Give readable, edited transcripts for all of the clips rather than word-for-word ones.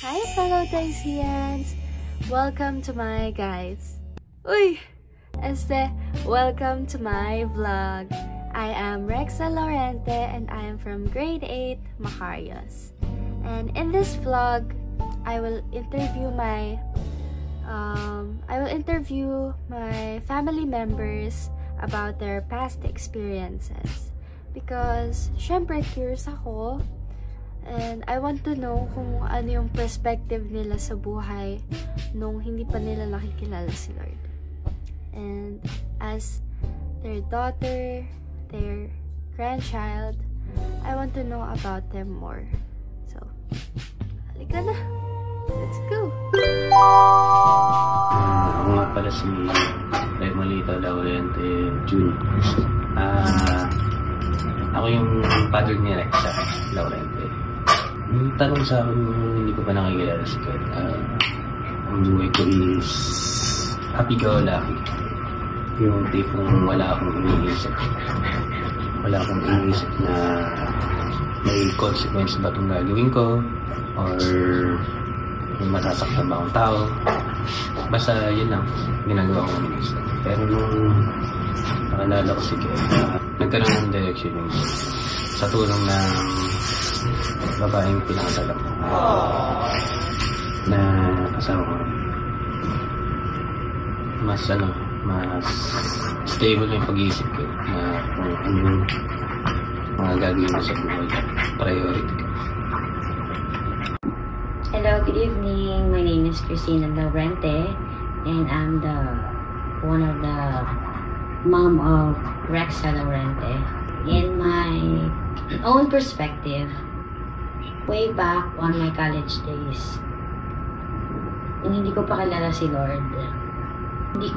Hi fellow Daisians! Welcome to my welcome to my vlog. I am Rexa Lorente and I am from grade 8 Macarios. And in this vlog, I will interview my family members about their past experiences. Because syempre curious ako. And I want to know kung ano yung perspective nila sa buhay nung hindi pa nila nakikilala si Lord. And as their daughter, their grandchild, I want to know about them more. So, halika na! Let's go! Ako nga pala si Raymolito Laurente Jr. Ako yung father ni Rexa Laurente. Yung tanong sa akin, hindi ko pa nakikilala si Kat. Ang buhay ko is happy-go-lucky. Yung tipong wala akong iniisip. Wala akong iniisip na may consequence ba itong gagawin ko or may masasaktan ba akong tao. Basta yun lang, ginagawa ko iniisip. Pero nung nakalala ko si Kat, nagkaroon ng direction yung sa tulong ng babaeng pinakasalam ko na asawa ko. Mas stable yung pag-iisip ko na kung ano mga gagawin mo sa buhay, priority ko. Hello, good evening. My name is Cristina Laurente and I'm one of the mom of Rexa Laurente. In my own perspective, way back on my college days, nung hindi ko pa kilala si Lord, hindi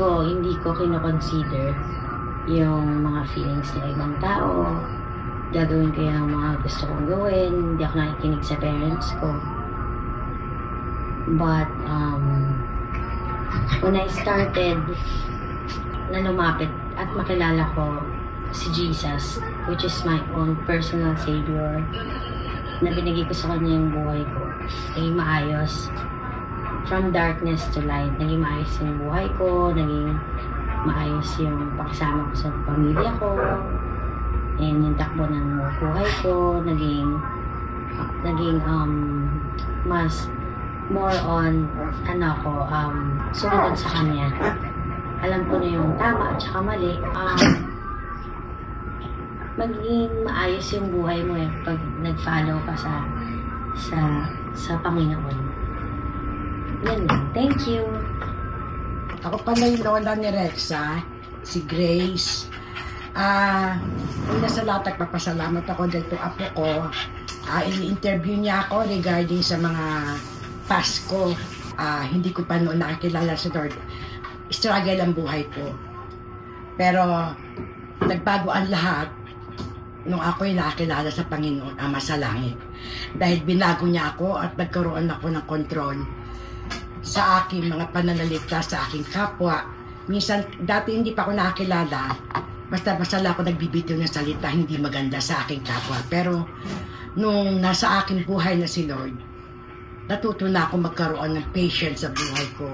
ko kino-consider yung mga feelings ng ibang tao. Gagawin ko yung mga gusto kong gawin. Hindi ako nakikinig sa parents ko. But, when I started na lumapit at makilala ko si Jesus, which is my own personal savior, na binigay ko sa kanya yung buhay ko, ay maayos. From darkness to light, naging maayos yung buhay ko, naging maayos yung pakisama ko sa pamilya ko, and yung takbo ng buhay ko, naging mas more on, sumunod sa kanya. Alam ko na yung tama at saka mali. Magiging maayos yung buhay mo pag nag-follow ka sa Panginoon. Yan lang. Thank you. Ako pala yung lola ni Rexa, si Grace. Una sa lahat, nagpapasalamat ako dahil itong apo ko. I-interview niya ako regarding sa mga Pasko. Hindi ko pa noon nakakilala sa Lord. Struggle ang buhay ko. Pero nagbago ang lahat nung ako'y nakakilala sa Panginoon, Ama sa Langit. Dahil binago niya ako at nagkaroon ako ng control sa aking mga pananalita sa aking kapwa. Minsan, dati hindi pa ako nakakilala, basta lang ako nagbibitiw ng salita hindi maganda sa aking kapwa. Pero nung nasa aking buhay na si Lord, natuto na ako magkaroon ng patience sa buhay ko.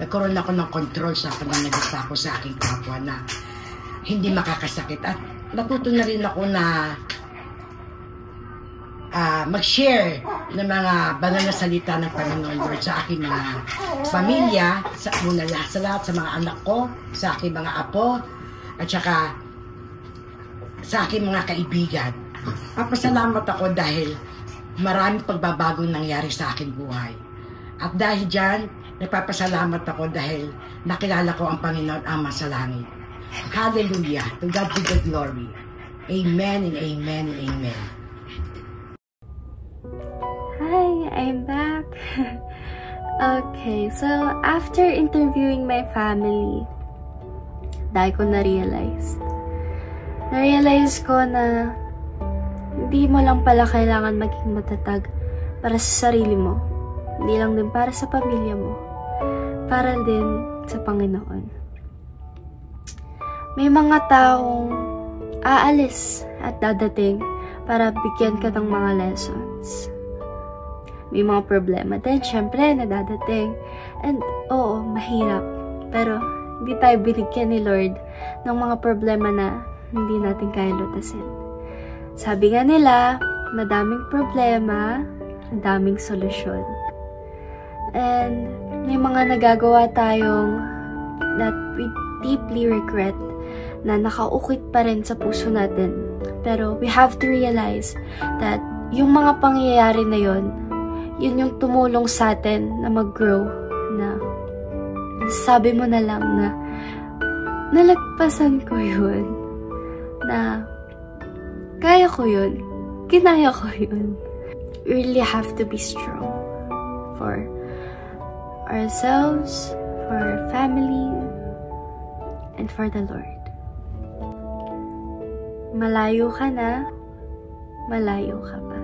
Nagkaroon ako ng control sa pananalita ko sa aking kapwa na hindi makakasakit. At natuto na rin ako na mag-share ng mga banal na salita ng Panginoon Lord sa aking mga pamilya, sa lahat sa mga anak ko, sa aking mga apo, at saka sa aking mga kaibigan. Papasalamat ako dahil maraming pagbabagong nangyari sa aking buhay. At dahil dyan, nagpapasalamat ako dahil nakilala ko ang Panginoon Ama sa Langit. Hallelujah! To God be the glory. Amen and amen and amen. Hi, I'm back. Okay, so after interviewing my family, dahil ko na-realize ko na hindi mo lang pala kailangan maging matatag para sa sarili mo. Hindi lang din para sa pamilya mo. Para din sa Panginoon. May mga taong aalis at dadating para bigyan ka ng mga lessons. may mga problema din, syempre, nadadating. And, oo, mahirap. Pero, hindi tayo binigyan ni Lord ng mga problema na hindi natin kaya lutasin. Sabi nga nila, madaming problema, madaming solusyon. And, may mga nagagawa tayong that we deeply regret na nakaukit pa rin sa puso natin. Pero, we have to realize that yung mga pangyayari na yun yung tumulong sa atin na mag-grow, na sabi mo na lang na nalagpasan ko yun, na kaya ko yun, kinaya ko yun. We really have to be strong for ourselves, for our family, and for the Lord. Malayo ka na, malayo ka pa.